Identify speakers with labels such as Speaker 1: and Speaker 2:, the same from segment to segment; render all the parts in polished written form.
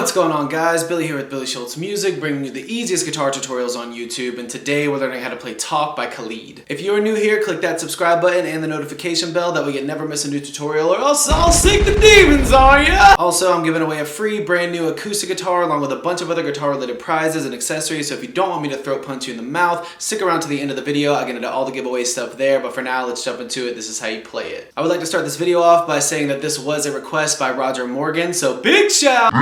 Speaker 1: What's going on, guys? Billy here with Billy Schultz Music, bringing you the easiest guitar tutorials on YouTube, and today we're learning how to play Talk by Khalid. If you are new here, click that subscribe button and the notification bell, that way you never miss a new tutorial, or else I'll sink the demons on ya! Also, I'm giving away a free brand new acoustic guitar along with a bunch of other guitar related prizes and accessories, so if you don't want me to throat punch you in the mouth, stick around to the end of the video. I'll get into all the giveaway stuff there, but for now, let's jump into it. This is how you play it. I would like to start this video off by saying that this was a request by Roger Morgan, so big shout!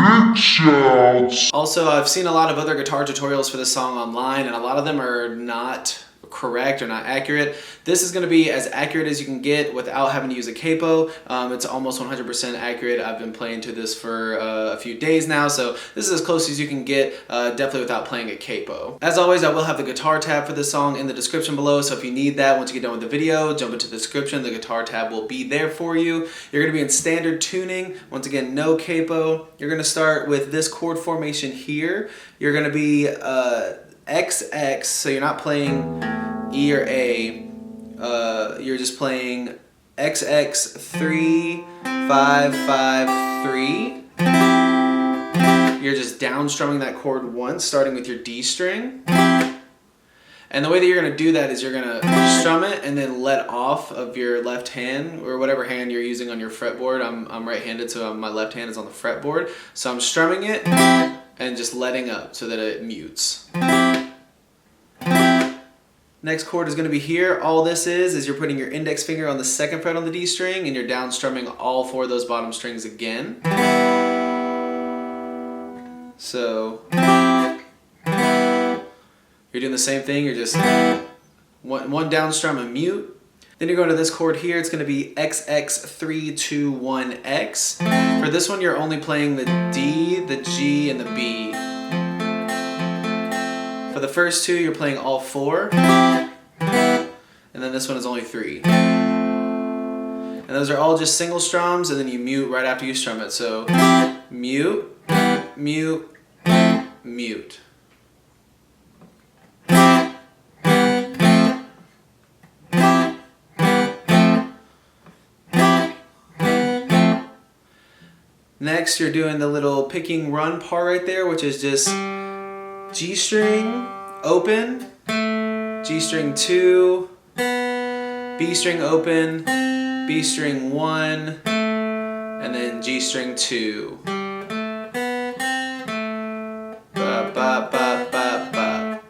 Speaker 1: Also, I've seen a lot of other guitar tutorials for this song online, and a lot of them are not correct or not accurate. This is going to be as accurate as you can get without having to use a capo. It's almost 100% accurate. I've been playing to this for a few days now, so this is as close as you can get, definitely without playing a capo. As always, I will have the guitar tab for this song in the description below, so if you need that, once you get done with the video, jump into the description. The guitar tab will be there for you. You're going to be in standard tuning. Once again, no capo. You're going to start with this chord formation here. You're going to be XX, so you're not playing E or A. You're just playing XX 3 5 5 3. You're just down strumming that chord once, starting with your D string. And the way that you're going to do that is you're going to strum it and then let off of your left hand, or whatever hand you're using on your fretboard. I'm right-handed, so my left hand is on the fretboard. So I'm strumming it and just letting up so that it mutes. Next chord is going to be here. All this is you're putting your index finger on the second fret on the D string, and you're down strumming all four of those bottom strings again. So you're doing the same thing. You're just one down strum and mute. Then you're going to this chord here. It's going to be XX 3 2 1 X. For this one, you're only playing the D, the G, and the B. For the first two, you're playing all four, and then this one is only 3. And those are all just single strums, and then you mute right after you strum it. So mute, mute, mute. Next, you're doing the little picking run part right there, which is just G string, open, G string 2, B string open, B string 1, and then G string 2. Ba, ba, ba, ba, ba.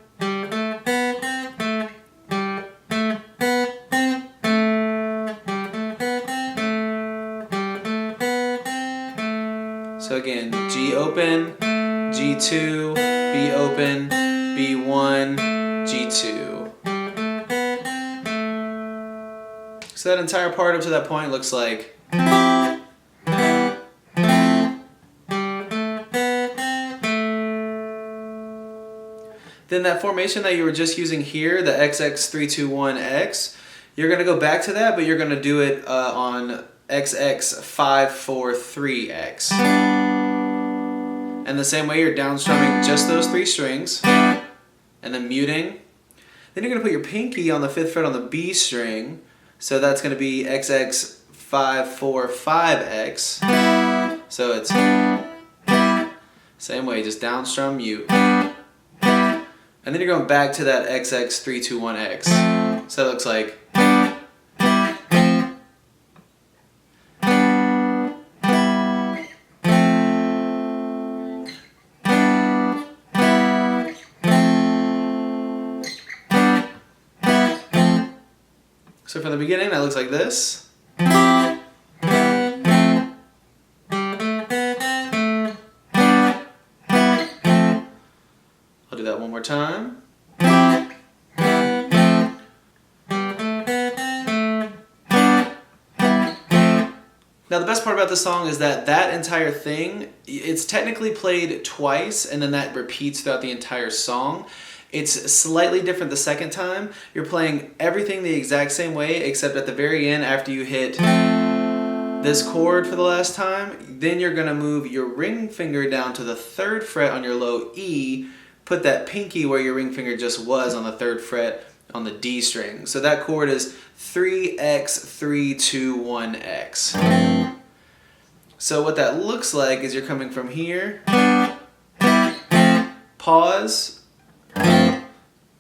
Speaker 1: So again, G open, G2, B open, B1, G2. So that entire part up to that point looks like. Then that formation that you were just using here, the XX 3 2 1 X, you're going to go back to that, but you're going to do it on XX 5 4 3 X. And the same way, you're down strumming just those 3 strings and then muting. Then you're going to put your pinky on the 5th fret on the B string. So that's going to be XX 5 4 5 X. So it's same way, just down strum, mute. And then you're going back to that XX 3 2 1 X. So it looks like. So from the beginning, that looks like this. I'll do that one more time. Now the best part about this song is that that entire thing, it's technically played twice, and then that repeats throughout the entire song. It's slightly different the second time. You're playing everything the exact same way, except at the very end, after you hit this chord for the last time, then you're going to move your ring finger down to the 3rd fret on your low E, put that pinky where your ring finger just was on the 3rd fret on the D string. So that chord is 3X, 3, 2, 1, X. So what that looks like is you're coming from here, pause,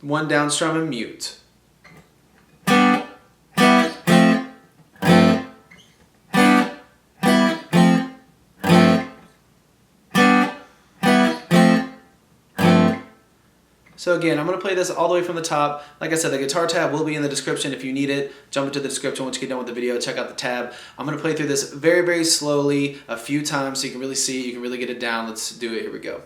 Speaker 1: 1 down strum and mute. So again, I'm going to play this all the way from the top. Like I said, the guitar tab will be in the description if you need it. Jump into the description once you get done with the video, check out the tab. I'm going to play through this very, very slowly a few times so you can really see it, you can really get it down. Let's do it. Here we go.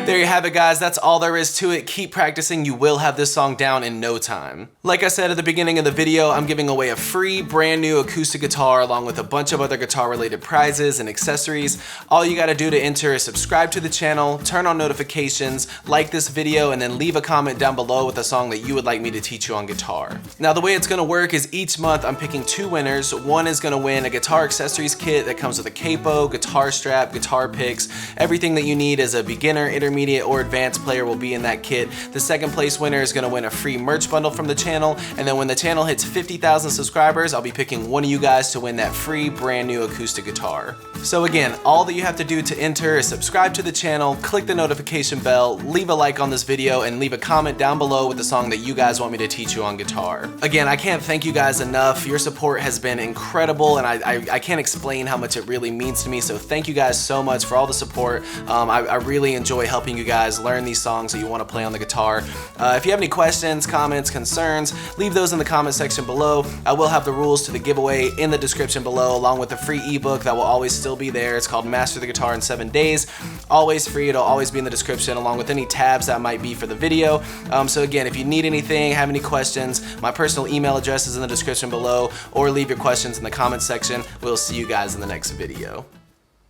Speaker 1: There you have it, guys. That's all there is to it. Keep practicing. You will have this song down in no time. Like I said at the beginning of the video, I'm giving away a free brand new acoustic guitar along with a bunch of other guitar related prizes and accessories. All you got to do to enter is subscribe to the channel, turn on notifications, like this video, and then leave a comment down below with a song that you would like me to teach you on guitar. Now the way it's going to work is each month I'm picking 2 winners. One is going to win a guitar accessories kit that comes with a capo, guitar strap, guitar picks. Everything that you need as a beginner, intermediate, or advanced player will be in that kit. The second place winner is going to win a free merch bundle from the channel, and then when the channel hits 50,000 subscribers, I'll be picking one of you guys to win that free brand new acoustic guitar. So again, all that you have to do to enter is subscribe to the channel, click the notification bell, leave a like on this video, and leave a comment down below with the song that you guys want me to teach you on guitar. Again, I can't thank you guys enough. Your support has been incredible, and I can't explain how much it really means to me, so thank you guys so much for all the support. I really enjoy helping you guys learn these songs that you want to play on the guitar. If you have any questions, comments, concerns, leave those in the comment section below. I will have the rules to the giveaway in the description below, along with the free ebook that will always still be there. It's called Master the Guitar in 7 Days. Always free. It'll always be in the description, along with any tabs that might be for the video. So again, if you need anything, have any questions, my personal email address is in the description below, or leave your questions in the comment section. We'll see you guys in the next video.